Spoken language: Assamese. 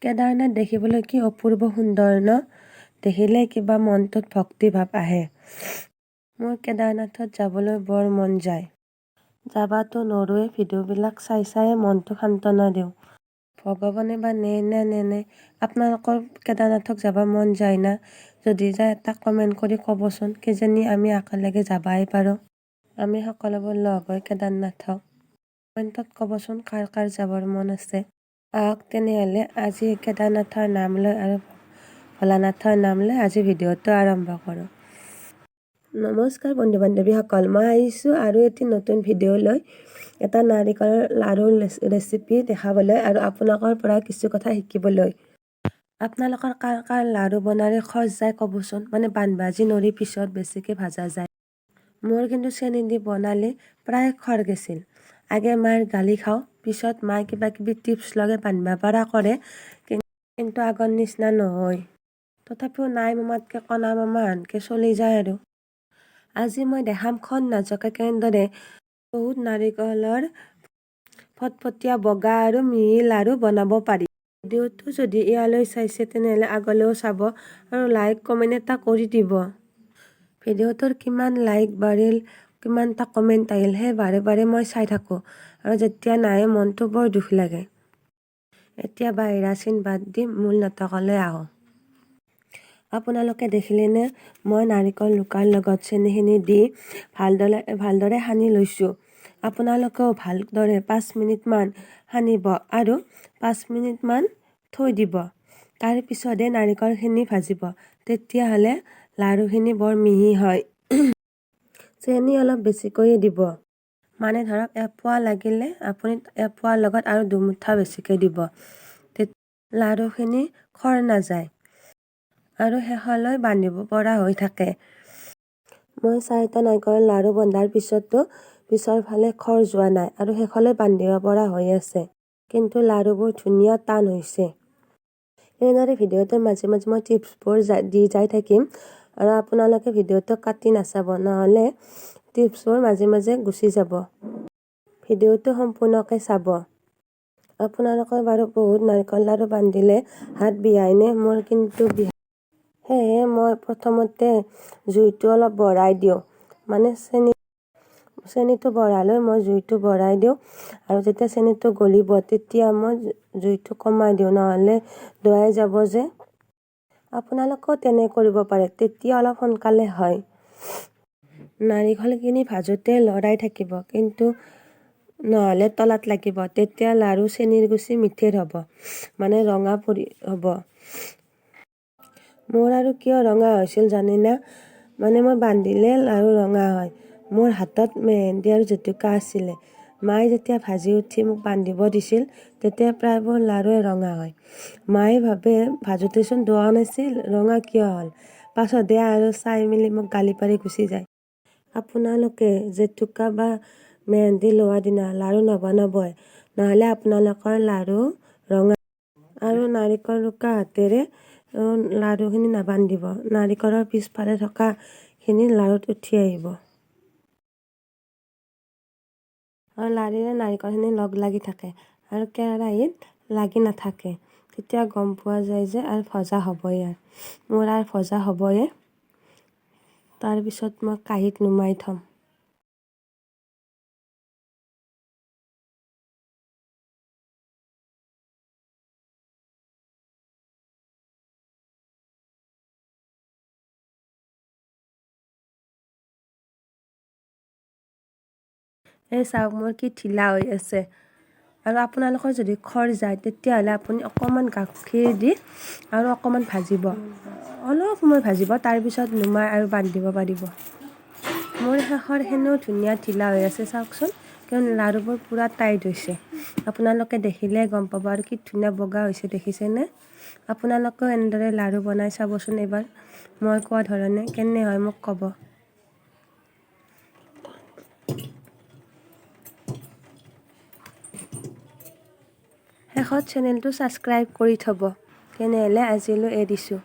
কেদাৰনাথ দেখিবলৈ কি অপূৰ্ব সুন্দৰ ন? দেখিলে কিবা মনটোত ভক্তিভাৱ আহে। মোৰ কেদাৰনাথত যাবলৈ বৰ মন যায়। যাবাতো নৰোৱে, ভিডিঅ'বিলাক চাই মনটো সান্তনা দিওঁ। ভগৱানে বা নেনে আপোনালোকৰ কেদাৰনাথক যাব মন যায় না? যদি যায় এটা কমেণ্ট কৰি ক'বচোন, কিজানি আমি একেলগে যাবাই পাৰোঁ। আমি সকলোবোৰ লগ হৈ কেদাৰনাথক। কমেণ্টত ক'বচোন কাৰ যাবৰ মন আছে। আহক তেনেহ'লে আজি কেদাৰনাথৰ নাম লৈ আৰু ভোলানাথৰ নাম লৈ আজি ভিডিঅ'টো আৰম্ভ কৰোঁ। নমস্কাৰ বন্ধু বান্ধৱীসকল, মই আহিছোঁ আৰু এটি নতুন ভিডিঅ' লৈ এটা নাৰিকলৰ লাড়ু ৰেচিপি দেখাবলৈ আৰু আপোনালোকৰ পৰা কিছু কথা শিকিবলৈ। আপোনালোকৰ কাৰ লাড়ু বনালে খৰচ যায় ক'বচোন, মানে বানভাজি নৰি পিছত বেছিকৈ ভাজা যায়। মোৰ কিন্তু চেনি দি বনালে প্ৰায় খৰ গেছিল। আগে মাৰ গালি খাওঁ, পিছত মায়ে কিবা কিবি টিপছ লগাই বান্ধিব পৰা কৰে, কিন্তু আগৰ নিচিনা নহয়। তথাপিও নাই মামাতকৈ কণা মামা আনকৈ চলি যায় আৰু। আজি মই দেখাম খন নাজোকে কেনেদৰে বহুত নাৰিকলৰ ফটফটীয়া বগা আৰু মিহি লাড়ু বনাব পাৰি। ভিডিঅ'টো যদি ইয়ালৈ চাইছে তেনেহ'লে আগলৈও চাব আৰু লাইক কমেণ্ট এটা কৰি দিব। ভিডিঅ'টোৰ কিমান লাইক বাঢ়িল, কিমানটা কমেণ্ট আহিল সেই বাৰে মই চাই থাকোঁ আৰু যেতিয়া নাহে মনটো বৰ দুখ লাগে। এতিয়া বাহিৰা চিন বাদ দি মূল নাটকলৈ আহোঁ। আপোনালোকে দেখিলেনে মই নাৰিকল ৰুকাৰ লগত চেনিখিনি দি ভালদৰে সানি লৈছোঁ। আপোনালোকেও ভালদৰে 5 মিনিটমান সানিব আৰু 5 মিনিটমান থৈ দিব। তাৰ পিছতহে নাৰিকলখিনি ভাজিব, তেতিয়াহ'লে লাড়ুখিনি বৰ মিহি হয়। চেনি অলপ বেছিকৈয়ে দিব, মানে ধৰক এপোৱা লাগিলে আপুনি এপোৱাৰ লগত আৰু দুমুঠা বেছিকৈ দিব। লাড়ুখিনি খৰ নাযায় আৰু শেষলৈ বান্ধিব পৰা হৈ থাকে। মই 4টা নাৰিকলৰ লাড়ু বন্ধাৰ পিছতো পিছৰ ফালে খৰ যোৱা নাই আৰু শেষলৈ বান্ধিব পৰা হৈ আছে, কিন্তু লাড়ুবোৰ ধুনীয়া টান হৈছে। এনেদৰে ভিডিঅ'টোৰ মাজে মই টিপছবোৰ দি যাই থাকিম আৰু আপোনালোকে ভিডিঅ'টো কাটি নাচাব, নহ'লে টিপছবোৰ মাজে গুচি যাব। ভিডিঅ'টো সম্পূৰ্ণকৈ চাব। আপোনালোকে বাৰু বহুত নাৰিকল লাড়ু বান্ধিলে হাত বিহাইনে? মোৰ কিন্তু সেয়ে মই প্ৰথমতে জুইটো অলপ বঢ়াই দিওঁ, মানে চেনিটো বঢ়ালৈ মই জুইটো বঢ়াই দিওঁ আৰু যেতিয়া চেনিটো গলিব তেতিয়া মই জুইটো কমাই দিওঁ, নহ'লে দোৱাই যাব যে। আপোনালোকেও তেনে কৰিব পাৰে, তেতিয়া অলপ সোনকালে হয়। নাৰিকলখিনি ভাজোতে লৰাই থাকিব, কিন্তু নহ'লে তলাত লাগিব, তেতিয়া লাড়ু চেনিৰ গুচি মিঠেৰ হ'ব, মানে ৰঙা হ'ব। মোৰ আৰু কিয় ৰঙা হৈছিল জানেনে? মানে মই বান্ধিলে লাড়ু ৰঙা হয়। মোৰ হাতত মেহেন্দি আৰু জেতুকা আছিলে। মায়ে যেতিয়া ভাজি উঠি মোক বান্ধিব দিছিল, তেতিয়া প্ৰায়বোৰ লাড়ুৱে ৰঙা হয়। মায়ে ভাবে ভাজোতেচোন দোৱা নাছিল, ৰঙা কিয় হ'ল? পাছতহে আৰু চাই মেলি মোক গালি পাৰি গুচি যায়। আপোনালোকে জেতুকা বা মেহেন্দি লোৱা দিনা লাড়ু নবনাবই, নহ'লে আপোনালোকৰ লাড়ু ৰঙা। আৰু নাৰিকল ৰুকা হাতেৰে লাড়ুখিনি নাবান্ধিব, নাৰিকলৰ পিছফালে থকাখিনি লাড়ুত উঠি আহিব। আৰু লাড়ুৰে নাৰিকলখিনি লগ লাগি থাকে আৰু কেৰাহীত লাগি নাথাকে, তেতিয়া গম পোৱা যায় যে আৰু ভজা হ'বই। মোৰ আৰু ভজা হ'বই। তাৰপিছত মই কাঁহীত নুমাই থ'ম। এই চাওক মোৰ কি ঢিলা হৈ আছে। আৰু আপোনালোকৰ যদি খৰ যায় তেতিয়াহ'লে আপুনি অকণমান গাখীৰ দি আৰু অকণমান ভাজিব, অলপ সময় ভাজিব, তাৰপিছত নুমাই আৰু বান্ধিব পাৰিব। মোৰ শেষৰখিনিও ধুনীয়া ঢিলা হৈ আছে চাওকচোন, কিয়নো লাড়ুবোৰ পূৰা টাইট হৈছে। আপোনালোকে দেখিলে গম পাব আৰু কি ধুনীয়া বগা হৈছে, দেখিছেনে? আপোনালোকেও এনেদৰে লাড়ু বনাই চাবচোন এবাৰ, মই কোৱা ধৰণে কেনে হয় মোক ক'ব। শেষত চেনেলটো ছাবস্ক্ৰাইব কৰি থ'ব। তেনেহ'লে আজিলৈ এৰিছোঁ।